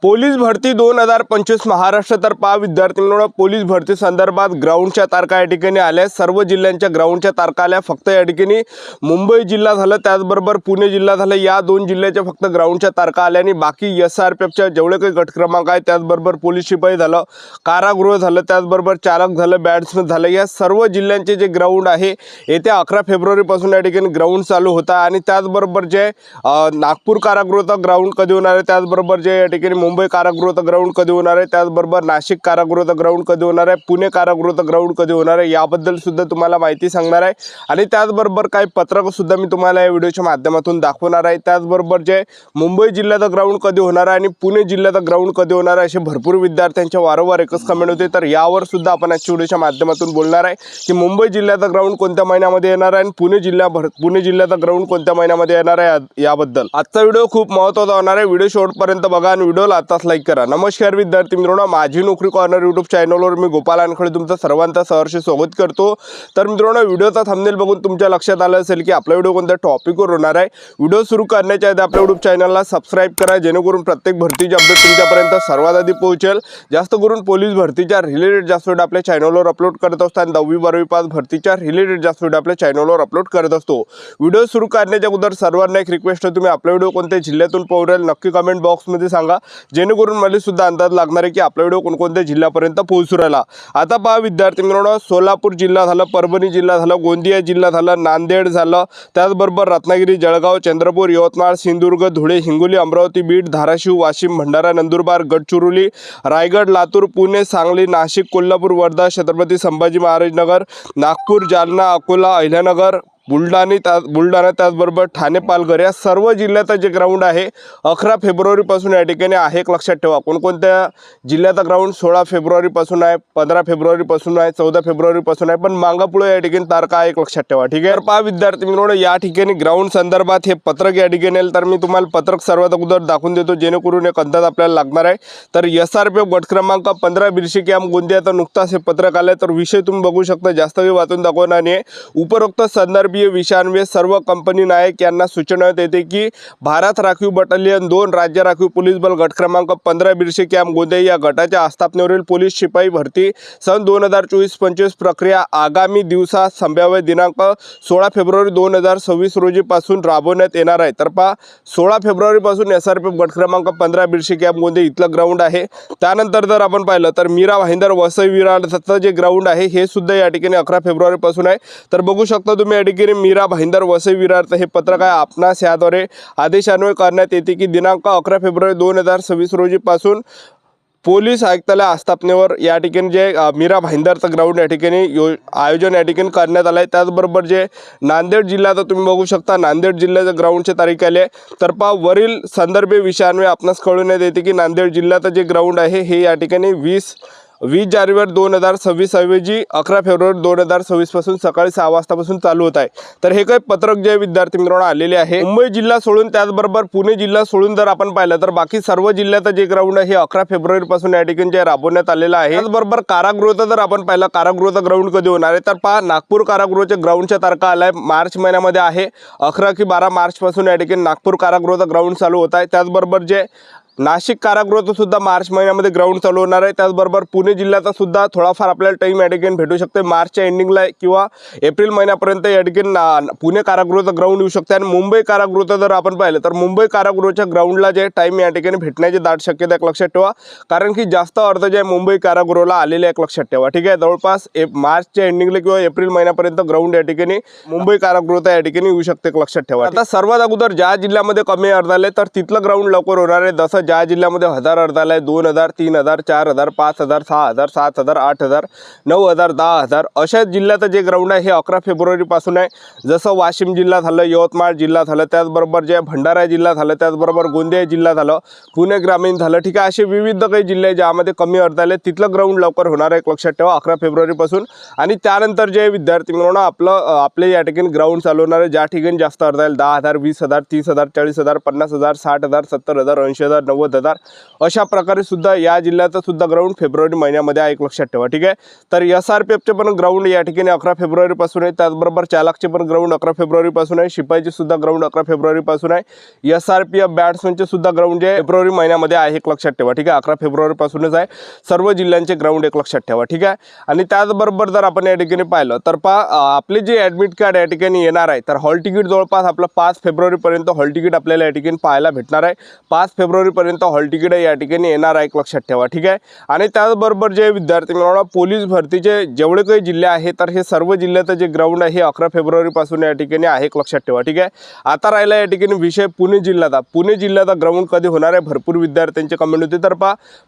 Police भरती 2025 महाराष्ट्र तर पहा विद्यार्थ्यांनो, पोलीस भरती संदर्भात ग्राउंडच्या तारखा या ठिकाणी आल्या। सर्व जिल्ह्यांच्या ग्राउंडच्या तारखा आल्या। फक्त या ठिकाणी मुंबई जिल्हा झालं, त्याचबरोबर पुणे जिल्हा झालं, या दोन जिल्ह्याच्या फक्त ग्राउंडच्या तारखा आल्या आणि बाकी SRPFच्या जेवढे काही गट क्रमांक आहेत, त्याचबरोबर पोलीस शिपाई झालं, कारागृह झालं, त्याचबरोबर चालक झालं, बॅट्समन झालं, या सर्व जिल्ह्यांचे जे ग्राउंड आहे येत्या 11 फेब्रुवारीपासून या ठिकाणी ग्राउंड चालू होता। आणि त्याचबरोबर जे नागपूर कारागृहाचं ग्राउंड कधी होणार आहे, त्याचबरोबर जे या ठिकाणी मुंबई कारागृहाचं ग्राउंड कधी होणार आहे, त्याचबरोबर नाशिक कारागृहाचं ग्राउंड कधी होणार आहे, पुणे कारागृहाचं ग्राउंड कधी होणार आहे, याबद्दल सुद्धा तुम्हाला माहिती सांगणार आहे। आणि त्याचबरोबर काही पत्रक सुद्धा मी तुम्हाला या व्हिडिओच्या माध्यमातून दाखवणार आहे। त्याचबरोबर जे मुंबई जिल्ह्याचं ग्राउंड कधी होणार आहे आणि पुणे जिल्ह्याचं ग्राउंड कधी होणार आहे, असे भरपूर विद्यार्थ्यांच्या वारंवार एकच कमेंट होते। तर यावर सुद्धा आपण आजच्या व्हिडिओच्या माध्यमातून बोलणार आहे की मुंबई जिल्ह्याचं ग्राउंड कोणत्या महिन्यामध्ये येणार आहे आणि पुणे जिल्ह्याचं ग्राउंड कोणत्या महिन्यामध्ये येणार आहे याबद्दल आजचा व्हिडिओ खूप महत्त्वाचा होणार आहे। व्हिडिओ शेवटपर्यंत बघा आणि व्हिडिओला आताच लाईक करा। नमस्कार विद्यार्थी मित्रांनो, माझी नोकरी कॉर्नर यूट्यूब चॅनलवर मी गोपाल अनखळे तुमचं सर्वांचं सहर्ष स्वागत करतो। तर मित्रांनो, व्हिडिओचा थंबनेल बघून तुमच्या लक्षात आलं असेल की आपला व्हिडिओ कोणत्या टॉपिकवर होणार आहे। व्हिडिओ सुरू करण्याच्या आधी आपल्या यूट्यूब चॅनलला सबस्क्राइब करा, जेणेकरून प्रत्येक भरतीची अपडेट तुमच्यापर्यंत सर्वात आधी पोहोचेल। जास्त करून पोलीस भरतीच्या रिलेटेड जास्त व्हिडिओ आपल्या चॅनलवर अपलोड करत असतो आणि 10वी 12वी पास भरतीच्या रिलेटेड जास्त व्हिडिओ आपल्या चॅनलवर अपलोड करत असतो। व्हिडिओ सुरू करण्याच्या अगोदर सर्वांना एक रिक्वेस्ट आहे, तुम्ही आपला व्हिडिओ कोणत्या जिल्ह्यातून पाहू राहिले नक्की कमेंट बॉक्समध्ये सांगा, जेणेकरून मला सुद्धा अंदाज लागणार आहे की आपला व्हिडिओ कोणकोणत्या जिल्ह्यापर्यंत पोहोचू राहिला। आता पहा विद्यार्थी मित्रांनो, सोलापूर जिल्हा झालं, परभणी जिल्हा झालं, गोंदिया जिल्हा झालं, नांदेड झालं, त्याचबरोबर रत्नागिरी, जळगाव, चंद्रपूर, यवतमाळ, सिंधुदुर्ग, धुळे, हिंगोली, अमरावती, बीड, धाराशिव, वाशिम, भंडारा, नंदुरबार, गडचिरोली, रायगड, लातूर, पुणे, सांगली, नाशिक, कोल्हापूर, वर्धा, छत्रपती संभाजी महाराज नगर, नागपूर, जालना, अकोला, अहिल्यानगर, बुलढाणा, त्याचबरोबर ठाणे, पालघर या सर्व जिल्ह्याचं जे ग्राउंड आहे 11 फेब्रुवारीपासून या ठिकाणी आहे। एक लक्षात ठेवा, कोणकोणत्या जिल्ह्याचा ग्राउंड 16 फेब्रुवारीपासून आहे, 15 फेब्रुवारीपासून आहे, 14 फेब्रुवारीपासून आहे, पण मागापुढे या ठिकाणी तारखा आहे, एक लक्षात ठेवा, ठीक आहे। तर पहा विद्यार्थी मित्रांनो, या ठिकाणी ग्राउंड संदर्भात हे पत्रक या ठिकाणी येईल, तर मी तुम्हाला पत्रक सर्वात अगोदर दाखवून देतो, जेणेकरून एक अंदाज आपल्याला लागणार आहे। तर SRPF गट क्रमांक 15 बिरशी कॅम्प गोंदियाचा नुकताच हे पत्रक आलं, तर विषय तुम्ही बघू शकता, जास्त वेळ वाचून दाखवणार नाही। उपरोक्त संदर्भ विषयांवे सर्व कंपनी नायक यांना सूचना देते की भारत राखीव बटालियन 2 राज्य राखीव पोलीस बल गट क्रमांक 15 बिरशी कॅम्प गोंदिया या गटाच्या आस्थापनेवरील पोलीस शिपाई भरती सन 2024-25 प्रक्रिया आगामी दिवसात संभाव्य दिनांक 16 फेब्रुवारी 2026 रोजी पासून राबवण्यात येणार आहे। तर पहा 16 फेब्रुवारी पासून SRPF गट क्रमांक 15 बिरशी कॅम्प गोंदिया इथलं ग्राउंड आहे। त्यानंतर जर आपण पाहिलं तर मीरा भाईंदर वसई विरारचं जे ग्राउंड आहे हे सुद्धा या ठिकाणी 11 फेब्रुवारी पासून आहे। तर बघू शकता तुम्ही या ठिकाणी मीरा भाईंदर वसई विरारचं हे पत्रक आहे, आपणास याद्वारे आदेशान्वये करण्यात येते की दिनांक 11 फेब्रुवारी 2026 रोजी पासून पोलीस आयुक्तालय आस्थापनेवर या ठिकाणी जे मीरा भाईंदरचं ग्राउंड या ठिकाणी आयोजन या ठिकाणी करण्यात आलं आहे। त्याचबरोबर जे नांदेड जिल्ह्याचं तुम्ही बघू शकता, नांदेड जिल्ह्याचं ग्राउंडची तारीख आली आहे। तर पहा वरील संदर्भ विषयांवे आपणास कळवण्यात येते की नांदेड जिल्ह्याचं जे ग्राउंड आहे हे या ठिकाणी 20 जानेवारी 2026 ऐवजी 11 फेब्रुवारी 2026 पासून सकाळी 6 वाजतापासून चालू होत आहे। तर हे काही पत्रक जे विद्यार्थी मित्रांनो आलेले आहे, मुंबई जिल्हा सोडून त्याचबरोबर पुणे जिल्हा सोडून जर आपण पाहिलं तर बाकी सर्व जिल्ह्याचं जे ग्राउंड आहे हे 11 फेब्रुवारी पासून या ठिकाणी जे राबवण्यात आलेलं आहे। त्याचबरोबर कारागृहाचं जर आपण पाहिलं, कारागृहाचं ग्राउंड कधी होणार आहे, तर पहा नागपूर कारागृहाच्या ग्राउंडच्या तारखा आलाय मार्च महिन्यामध्ये आहे, 11 की 12 मार्च पासून या ठिकाणी नागपूर कारागृहाचं ग्राउंड चालू होत आहे। त्याचबरोबर जे नाशिक कारागृहाचं सुद्धा मार्च महिन्यामध्ये ग्राउंड चालू होणार आहे। त्याचबरोबर पुणे जिल्ह्याचा सुद्धा थोडाफार आपल्याला टाइम या ठिकाणी भेटू शकते, मार्चच्या एंडिंगला किंवा एप्रिल महिन्यापर्यंत या ठिकाणी पुणे कारागृहाचं ग्राउंड येऊ शकते। आणि मुंबई कारागृहाचं जर आपण पाहिलं तर मुंबई कारागृहाच्या ग्राउंडला जे टाइम या ठिकाणी भेटण्याची दाट शक्यता एक लक्षात ठेवा, कारण की जास्त अर्ज जे मुंबई कारागृहाला आलेले एक लक्षात ठेवा, ठीक आहे। जवळपास मार्चच्या एंडिंगला किंवा एप्रिल महिन्यापर्यंत ग्राउंड या ठिकाणी मुंबई कारागृहात या ठिकाणी येऊ शकते, एक लक्षात ठेवा। आता सर्वात अगोदर ज्या जिल्ह्यामध्ये कमी अर्ज आले तर तिथलं ग्राउंड लवकर होणार आहे, जसं ज्या जिल्ह्यामध्ये 1000 अर्ज आलाय, 2000, 3000, 4000, 5000, 6000, 7000, 8000, 9000, 10000 अशा जिल्ह्याचं जे ग्राउंड आहे हे 11 फेब्रुवारी पासून आहे। जसं वाशिम जिल्हा झालं, यवतमाळ जिल्हा झालं, त्याचबरोबर जे भंडारा जिल्हा झालं, त्याचबरोबर गोंदिया जिल्हा झालं, पुणे ग्रामीण झालं, ठीक आहे। असे विविध काही जिल्हे ज्यामध्ये कमी अर्ज आले तिथलं ग्राउंड लवकर होणार आहे, एक लक्षात ठेवा 11 फेब्रुवारी पासून। आणि त्यानंतर जे विद्यार्थी मित्रांनो आपले या ठिकाणी ग्राउंड चालू होणार आहे, ज्या ठिकाणी जास्त अर्ज आले 10000, 20000, 30000, 40000, 50000, 60000, 70000, 80000, 90,000 अशा प्रकारे सुद्धा या जिल्ह्याचं सुद्धा ग्राउंड फेब्रुवारी महिन्यामध्ये आहे, एक लक्षात ठेवा. ठीक आहे. तर SRPFचे पण ग्राउंड या ठिकाणी 11 फेब्रुवारीपासून आहे. त्याचबरोबर चालकचे पण ग्राउंड 11 फेब्रुवारीपासून आहे. शिपाईचे सुद्धा ग्राउंड 11 फेब्रुवारीपासून आहे. SRPF बॅट्समनचे सुद्धा ग्राउंड जे फेब्रुवारी महिन्यामध्ये आहे, एक लक्षात ठेवा. ठीक आहे. 11 फेब्रुवारीपासूनच आहे सर्व जिल्ह्यांचे ग्राउंड, एक लक्षात ठेवा. ठीक आहे. आणि त्याचबरोबर जर आपण या ठिकाणी पाहिलं तर आपले जे ॲडमिट कार्ड या ठिकाणी येणार आहे, तर हॉल तिकीट जवळपास आपलं 5 फेब्रुवारीपर्यंत हॉल तिकीट आपल्याला या ठिकाणी पाहायला भेटणार आहे. 5 फेब्रुवारीपर्यंत हॉल तिकीट या ठिकाणी येणार आहे, एक लक्षात ठेवा. ठीक आहे. आणि त्याचबरोबर जे विद्यार्थी मित्रांनो पोलीस भरतीचे जेवढे काही जिल्हे आहेत, तर हे सर्व जिल्ह्याचं जे ग्राउंड आहे 11 फेब्रुवारीपासून या ठिकाणी आहे, एक लक्षात ठेवा. ठीक आहे. आता राहिला या ठिकाणी विषय पुणे जिल्ह्याचा. पुणे जिल्ह्याचा ग्राउंड कधी होणार आहे, भरपूर विद्यार्थ्यांचे कमेंट होते. तर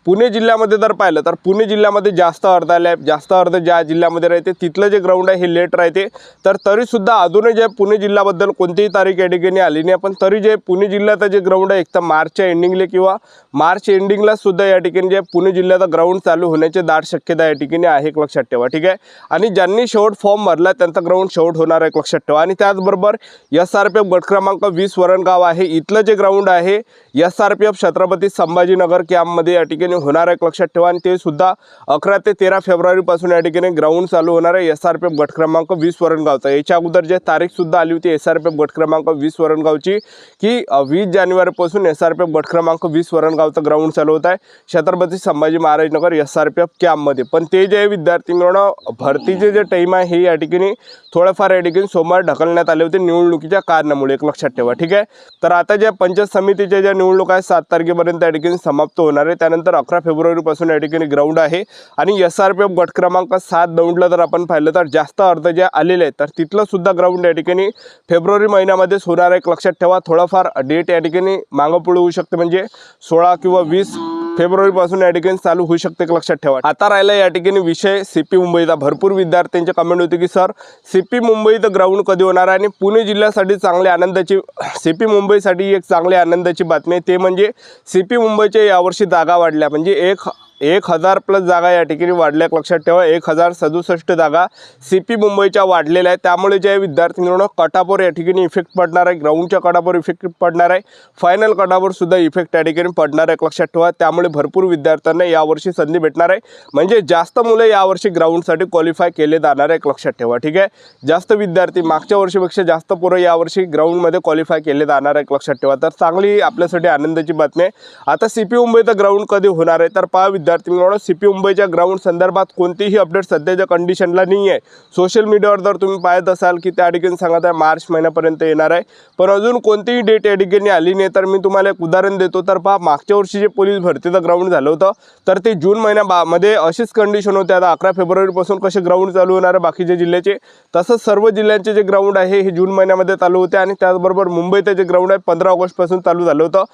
पुणे जिल्ह्यामध्ये जर पाहिलं तर पुणे जिल्ह्यामध्ये जास्त अर्ध आले, जास्त अर्ध ज्या जिल्ह्यामध्ये राहते तिथलं जे ग्राउंड आहे हे लेट राहते. तर तरीसुद्धा अजूनही जे पुणे जिल्ह्याबद्दल कोणतीही तारीख या ठिकाणी आली नाही, पण तरी जे पुणे जिल्ह्याचं जे ग्राउंड आहे एक तर मार्चच्या एंडिंगला किंवा मार्च एंडिंगला सुद्धा या ठिकाणी जे पुणे जिल्ह्याचा ग्राउंड चालू होण्याची दाट शक्यता या ठिकाणी आहे, एक लक्षात ठेवा. ठीक आहे. आणि ज्यांनी शेवट फॉर्म भरला त्यांचा ग्राउंड शेवट होणार आहे, एक लक्षात ठेवा. आणि त्याचबरोबर SRPF गट क्रमांक 20 वरणगाव आहे, इथलं जे ग्राउंड आहे SRPF छत्रपती संभाजीनगर कॅम्पमध्ये या ठिकाणी होणार आहे, एक लक्षात ठेवा. आणि ते सुद्धा 11 ते 13 फेब्रुवारीपासून या ठिकाणी ग्राउंड चालू होणार आहे SRPF गट क्रमांक 20 वरणगावचा. याच्या अगोदर जे तारीख सुद्धा आली होती SRPF गट क्रमांक 20 वरणगावची की 20 जानेवारीपासून SRPF गट क्रमांक 20 वरणगावचं ग्राउंड चालू होत आहे छत्रपती संभाजी महाराज नगर SRPF कॅम्पमध्ये. पण ते जे विद्यार्थी मित्रांनो भरतीचे जे टाईम आहे हे या ठिकाणी थोडंफार या ठिकाणी सोमवार ढकलण्यात आले होते निवडणुकीच्या कारणामुळे, एक लक्षात ठेवा. ठीक आहे. तर आता ज्या पंचायत समितीच्या ज्या निवडणूक आहे 7 तारखेपर्यंत या ठिकाणी समाप्त होणार आहे. त्यानंतर 11 फेब्रुवारीपासून या ठिकाणी ग्राउंड आहे. आणि SRPF गट क्रमांक 7 दौंडला जर आपण पाहिलं तर जास्त अर्ध जे आलेले आहेत तर तिथलं सुद्धा ग्राउंड या ठिकाणी फेब्रुवारी महिन्यामध्येच होणार आहे, एक लक्षात ठेवा. थोडाफार डेट या ठिकाणी मागं पुढे होऊ शकते, म्हणजे 16 किंवा 20 फेब्रुवारीपासून या ठिकाणी चालू होऊ शकते, एक लक्षात ठेवा. आता राहिला या ठिकाणी विषय CP मुंबईचा. भरपूर विद्यार्थ्यांचे कमेंट होते की सर CP मुंबईचं ग्राउंड कधी होणार आहे. आणि पुणे जिल्ह्यासाठी चांगल्या आनंदाची CP मुंबईसाठी एक चांगल्या आनंदाची बातमी आहे, ते म्हणजे CP मुंबईच्या यावर्षी जागा वाढल्या, म्हणजे 1000 प्लस जागा या ठिकाणी वाढल्या, लक्षात ठेवा. 1067 जागा CP मुंबईच्या वाढलेल्या आहेत. त्यामुळे जे विद्यार्थी मित्रांनो कटापवर या ठिकाणी इफेक्ट पडणार आहे, ग्राउंडच्या कटापवर इफेक्ट पडणार आहे, फायनल कटापवर सुद्धा इफेक्ट या ठिकाणी पडणार आहे, लक्षात ठेवा. त्यामुळे भरपूर विद्यार्थ्यांना यावर्षी संधी भेटणार आहे, म्हणजे जास्त मुले यावर्षी ग्राउंडसाठी क्वालिफाय केले जाणार आहे, लक्षात ठेवा. ठीक आहे. जास्त विद्यार्थी मागच्या वर्षीपेक्षा जास्त पोरं यावर्षी ग्राउंडमध्ये क्वालिफाय केले जाणार आहे, लक्षात ठेवा. तर चांगली आपल्यासाठी आनंदाची बातमी आहे. आता CP मुंबईचं ग्राउंड कधी होणार आहे, तर विद्यार्थी मित्रांनो CP मुंबईच्या ग्राउंड संदर्भात कोणतीही अपडेट सध्याच्या कंडिशनला नाही आहे. सोशल मीडियावर जर तुम्ही पाहत असाल की त्या ठिकाणी सांगत आहे मार्च महिन्यापर्यंत येणार आहे, पण अजून कोणतीही डेट या ठिकाणी आली नाही. तर मी तुम्हाला एक उदाहरण देतो. तर मागच्या वर्षी जे पोलीस भरतीचं ग्राउंड झालं होतं तर ते जून महिन्यामध्ये अशीच कंडिशन होती. आता 11 फेब्रुवारीपासून कसे ग्राउंड चालू होणार आहे बाकीच्या जिल्ह्याचे, तसंच सर्व जिल्ह्यांचे जे ग्राउंड आहे हे जून महिन्यामध्ये चालू होते. आणि त्याचबरोबर मुंबईचं जे ग्राउंड आहे 15 ऑगस्टपासून चालू झालं होतं,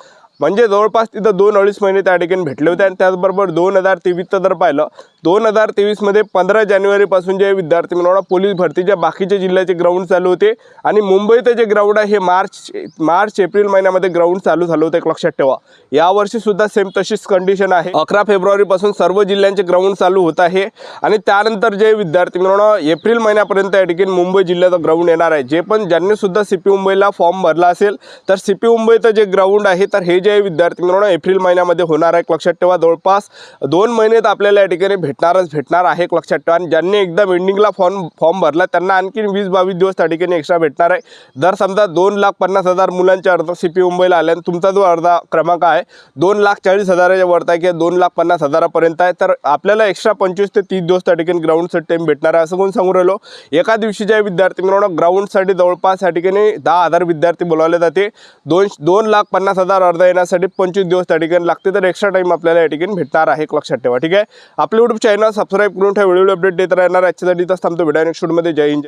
म्हणजे जवळपास तिथं 2-2.5 महिने त्या ठिकाणी भेटले होते. आणि त्याचबरोबर 2023चं जर पाहिलं 2023मध्ये 15 जानेवारीपासून जे विद्यार्थी मित्रांनो पोलीस भरतीच्या बाकीच्या जिल्ह्याचे ग्राउंड चालू होते. आणि मुंबईचं जे ग्राउंड आहे हे मार्च एप्रिल महिन्यामध्ये ग्राउंड चालू झालं होतं, एक लक्षात ठेवा. यावर्षी सुद्धा सेम तशीच कंडिशन आहे. 11 फेब्रुवारीपासून सर्व जिल्ह्यांचे ग्राउंड चालू होत आहे. आणि त्यानंतर जे विद्यार्थी मित्रांनो एप्रिल महिन्यापर्यंत या ठिकाणी मुंबई जिल्ह्याचं ग्राउंड येणार आहे. जे पण ज्यांनी सुद्धा CP मुंबईला फॉर्म भरला असेल तर CP मुंबईचं जे ग्राउंड आहे तर हे जे विद्यार्थी मित्रांनो एप्रिल महिन्यामध्ये होणार आहे, लक्षात ठेवा. जवळपास 2 महिन्यात आपल्याला या ठिकाणी भेटणार आहे, लक्षात ठेवा. आणि ज्यांनी एकदम एंडिंगला फॉर्म भरला त्यांना आणखी 20-22 दिवस त्या ठिकाणी एक्स्ट्रा भेटणार आहे. जर समजा 2,50,000 मुलांच्या अर्ज CP मुंबईला आल्या आणि तुमचा जो अर्धा क्रमांक आहे 2,40,000च्या वरती आहे किंवा 2,50,000पर्यंत आहे, तर आपल्याला एक्स्ट्रा 25 ते 30 दिवस त्या ठिकाणी ग्राउंडसाठी टाईम भेटणार आहे, असं कोण सांगू राहिलो. एका दिवशीच्या विद्यार्थी मित्रांनो ग्राउंडसाठी जवळपास या ठिकाणी 10,000 विद्यार्थी बोलावले जाते. 2,50,000 अर्ज येण्यासाठी 25 दिवस त्या ठिकाणी लागते. तर एक्स्ट्रा टाईम आपल्याला या ठिकाणी भेटणार आहे, लक्षात ठेवा. ठीक आहे. आपले YouTube चॅनल सबस्क्राईब करून ठेवा, व्हिडिओ अपडेट देत राहणार. याच्यासाठी थांबतो. भेटूया नेक्स्ट व्हिडिओमध्ये. जय हिंद.